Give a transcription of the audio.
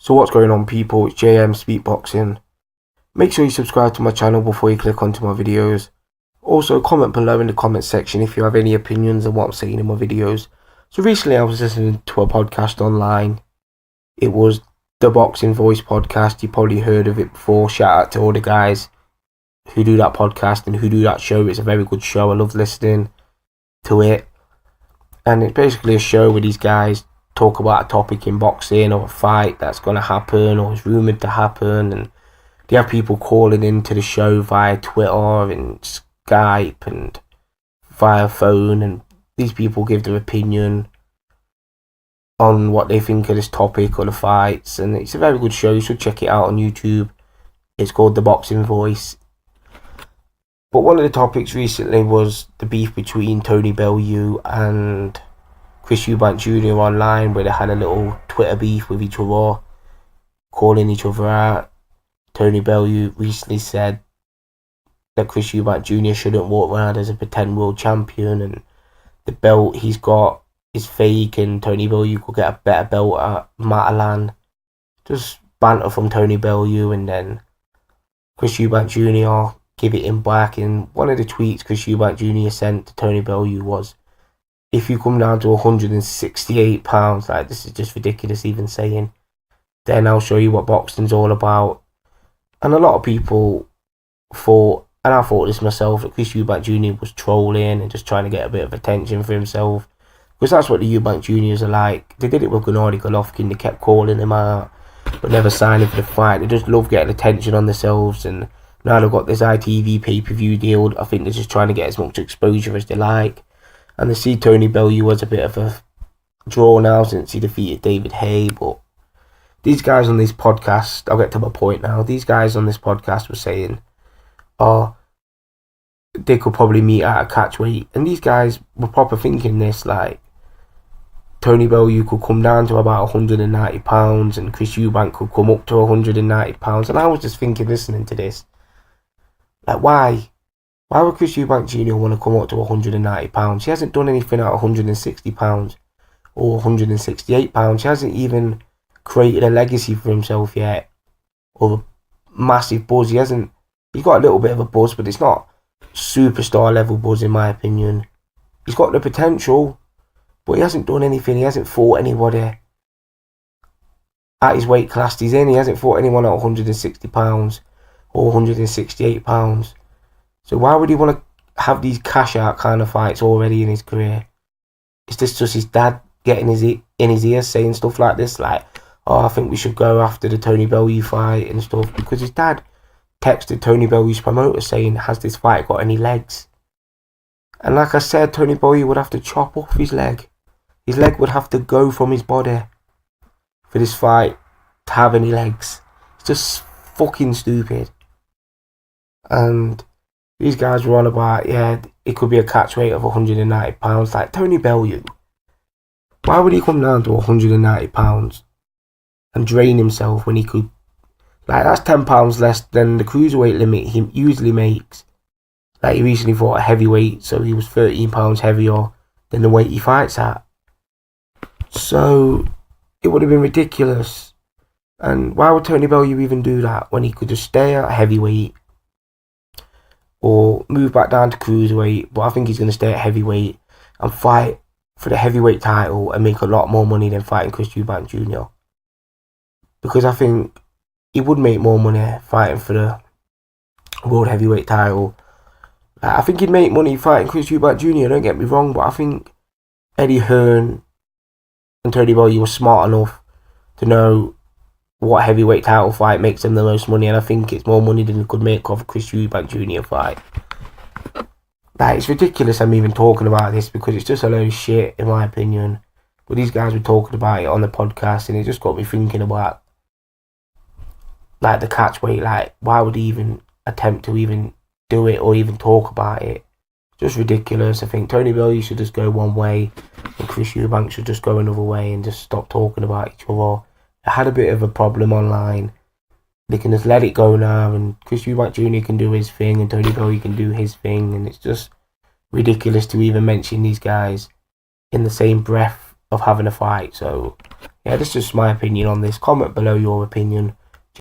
So what's going on, people? It's JM Speakboxing. Make sure you subscribe to my channel before you click onto my videos. Also, comment below in the comment section if you have any opinions on what I'm saying in my videos. So recently I was listening to a podcast online. It was the Boxing Voice podcast. You probably heard of it before. Shout out to all the guys who do that podcast and who do that show. It's a very good show. I love listening to it. And it's basically a show where these guys talk about a topic in boxing or a fight that's going to happen or is rumoured to happen, and they have people calling into the show via Twitter and Skype and via phone, and these people give their opinion on what they think of this topic or the fights, and it's a very good show. You should check it out on YouTube. It's called The Boxing Voice. But one of the topics recently was the beef between Tony Bellew and Chris Eubank Jr. online, where they had a little Twitter beef with each other, calling each other out. Tony Bellew recently said that Chris Eubank Jr. shouldn't walk around as a pretend world champion, and the belt he's got is fake, and Tony Bellew could get a better belt at Matalan. Just banter from Tony Bellew, and then Chris Eubank Jr. give it him back. And one of the tweets Chris Eubank Jr. sent to Tony Bellew was, if you come down to 168 pounds, like, this is just ridiculous even saying, then I'll show you what boxing's all about. And a lot of people thought, and I thought this myself, that Chris Eubank Jr. was trolling and just trying to get a bit of attention for himself. Because that's what the Eubank Juniors are like. They did it with Gennady Golovkin. They kept calling him out, but never signing for the fight. They just love getting attention on themselves. And now they've got this ITV pay-per-view deal. I think they're just trying to get as much exposure as they like. And they see Tony Bellew as a bit of a draw now since he defeated David Haye. But these guys on this podcast, I'll get to my point now. These guys on this podcast were saying, they could probably meet at a catchweight. And these guys were proper thinking this, like, Tony Bellew could come down to about 190 pounds and Chris Eubank could come up to 190 pounds. And I was just thinking, listening to this, like, why? Why would Chris Eubank Jr. want to come up to 190 pounds? He hasn't done anything at 160 pounds or 168 pounds. He hasn't even created a legacy for himself yet, or a massive buzz. He's got a little bit of a buzz, but it's not superstar level buzz in my opinion. He's got the potential, but he hasn't done anything. He hasn't fought anybody at his weight class he's in. He hasn't fought anyone at 160 pounds or 168 pounds. So why would he want to have these cash out kind of fights already in his career? Is this just his dad getting in his ear saying stuff like this, like, I think we should go after the Tony Bellew fight and stuff? Because his dad texted Tony Bellew's promoter saying, has this fight got any legs? And like I said, Tony Bellew would have to chop off his leg. His leg would have to go from his body for this fight to have any legs. It's just fucking stupid. And these guys were on about, it could be a catch weight of 190 pounds. Like, Tony Bellew, why would he come down to 190 pounds and drain himself when he could? Like, that's 10 pounds less than the cruiserweight limit he usually makes. Like, he recently fought a heavyweight, so he was 13 pounds heavier than the weight he fights at. So it would have been ridiculous. And why would Tony Bellew even do that when he could just stay at heavyweight or move back down to cruiserweight? But I think he's going to stay at heavyweight and fight for the heavyweight title and make a lot more money than fighting Chris Eubank Jr. Because I think he would make more money fighting for the world heavyweight title. I think he'd make money fighting Chris Eubank Jr., don't get me wrong, but I think Eddie Hearn and Tony Bellew were smart enough to know what heavyweight title fight makes them the most money, and I think it's more money than they could make off a Chris Eubank Jr. fight. Like, it's ridiculous I'm even talking about this because it's just a load of shit in my opinion. But these guys were talking about it on the podcast, and it just got me thinking about, like, the catchweight. Like, why would he even attempt to even do it or even talk about it? Just ridiculous. I think Tony Bellew should just go one way and Chris Eubank should just go another way and just stop talking about each other. I had a bit of a problem online. They can just let it go now, and Chris Eubank Jr. can do his thing and Tony Bellew can do his thing, and it's just ridiculous to even mention these guys in the same breath of having a fight. So yeah, that's just my opinion on this. Comment below your opinion.